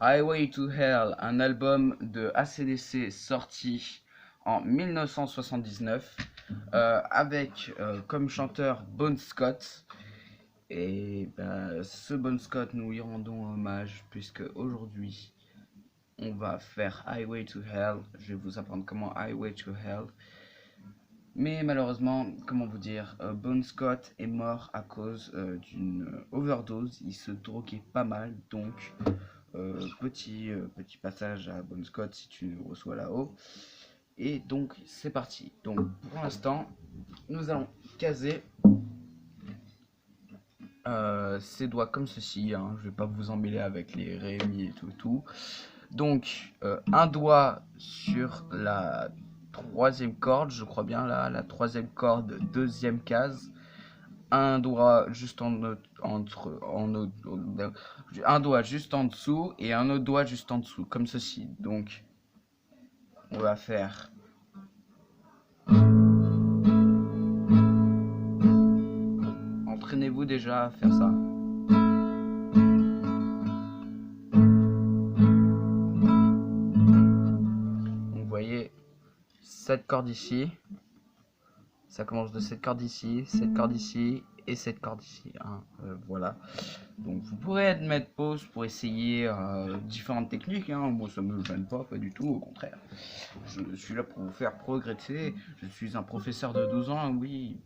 Highway to Hell, un album de AC/DC sorti en 1979 avec comme chanteur Bon Scott. Et ce Bon Scott, nous lui rendons hommage puisque aujourd'hui on va faire Highway to Hell. Je vais vous apprendre comment Highway to Hell. Mais malheureusement, comment vous dire, Bon Scott est mort à cause d'une overdose. Il se droguait pas mal, donc petit passage à Bon Scott si tu nous reçois là-haut. Et donc c'est parti. Donc pour l'instant, nous allons caser ses doigts comme ceci. Hein. Je vais pas vous emmêler avec les ré, mi et tout. Donc un doigt sur la troisième corde, je crois bien là, la troisième corde, deuxième case. Un doigt juste un doigt juste en dessous et un autre doigt juste en dessous, comme ceci. Donc on va faire entraînez-vous déjà à faire ça. Donc vous voyez cette corde ici, ça commence de cette corde ici et cette corde ici, hein. Voilà, donc vous pourrez mettre pause pour essayer différentes techniques, hein. Moi ça me gêne pas du tout, au contraire, je suis là pour vous faire progresser. Je suis un professeur de 12 ans, oui,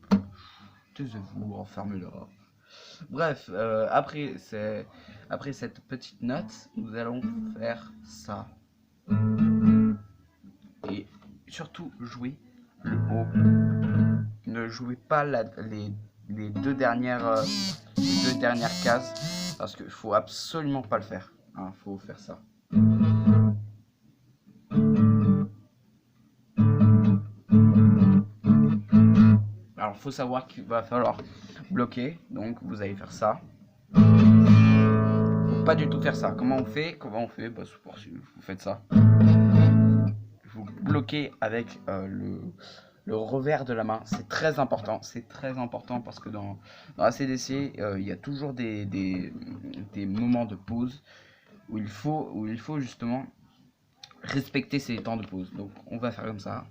taisez-vous, enfermez-le. Bref, après cette petite note, nous allons faire ça et surtout jouer le haut. Ne jouez pas les deux dernières cases parce qu'il faut absolument pas le faire. Hein, faut faire ça. Alors faut savoir qu'il va falloir bloquer, donc vous allez faire ça. Faut pas du tout faire ça. Comment on fait? Bah, vous faites ça. Vous bloquez avec le revers de la main. C'est très important parce que dans AC/DC, il y a toujours des moments de pause où il faut justement respecter ces temps de pause. Donc on va faire comme ça.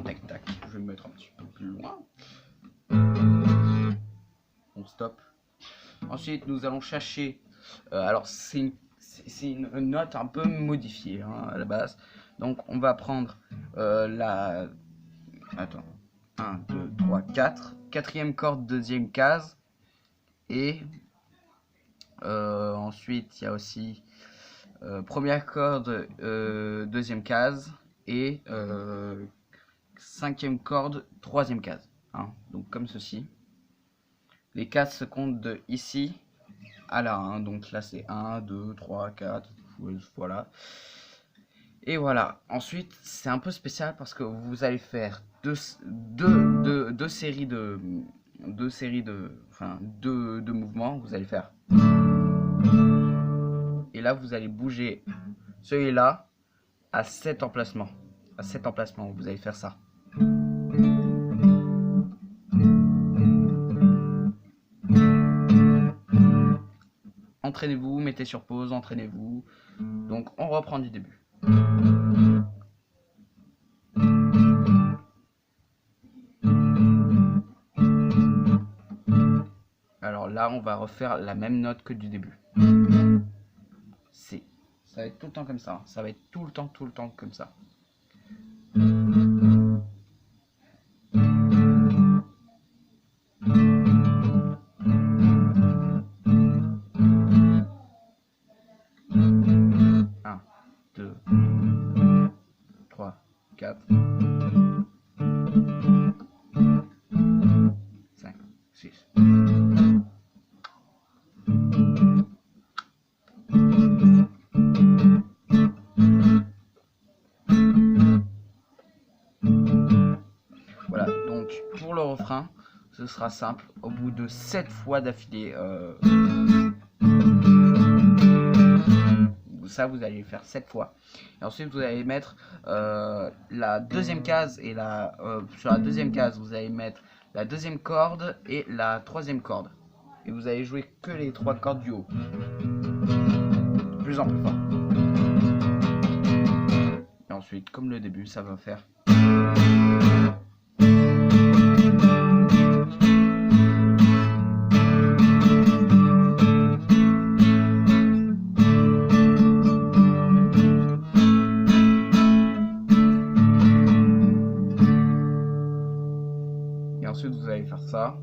Tac tac, je vais me mettre un petit peu plus loin. On stop. Ensuite nous allons chercher, alors c'est une note un peu modifiée, hein, à la base. Donc on va prendre la 1, 2, 3, 4, quatrième corde, deuxième case. Et ensuite il y a aussi première corde, deuxième case. Et cinquième corde, troisième case, hein. Donc comme ceci. Les cases se comptent de ici à là, hein. Donc là c'est 1, 2, 3, 4, voilà. Et voilà, ensuite c'est un peu spécial parce que vous allez faire deux séries de mouvements. Vous allez faire, et là vous allez bouger celui-là à cet emplacement, vous allez faire ça. Entraînez-vous, mettez sur pause, entraînez-vous. Donc on reprend du début. Alors là on va refaire la même note que du début. C. Ça va être tout le temps comme ça. Ça va être tout le temps comme ça. Un, 2, 3, 4, 5, 6. Voilà, donc pour le refrain, ce sera simple. Au bout de 7 fois d'affilée, ça vous allez le faire 7 fois. Et ensuite vous allez mettre la deuxième case et sur la deuxième case vous allez mettre la deuxième corde et la troisième corde. Et vous allez jouer que les 3 cordes du haut. plus en plus fort. Et ensuite, comme le début, ça va faire. Et ensuite, vous allez faire ça.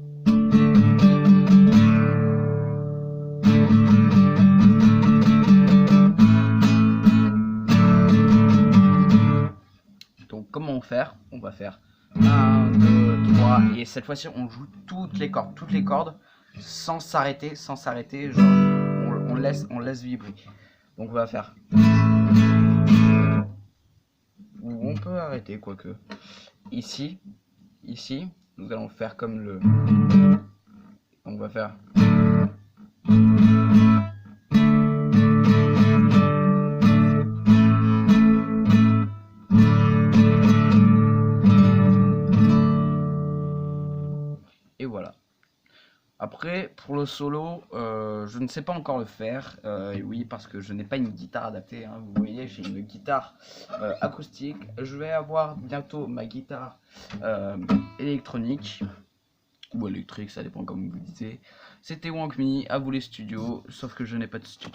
Donc comment on fait? On va faire 1, 2, 3 et cette fois-ci on joue toutes les cordes sans s'arrêter, genre on laisse vibrer. Donc on va faire, ou on peut arrêter quoique. Ici, nous allons faire comme le, on va faire. Et voilà. Après, pour le solo, je ne sais pas encore le faire. Et oui, parce que je n'ai pas une guitare adaptée. Hein. Vous voyez, j'ai une guitare acoustique. Je vais avoir bientôt ma guitare électronique. Ou électrique, ça dépend comme vous disiez. C'était Wankme, à vous les studios. Sauf que je n'ai pas de studio.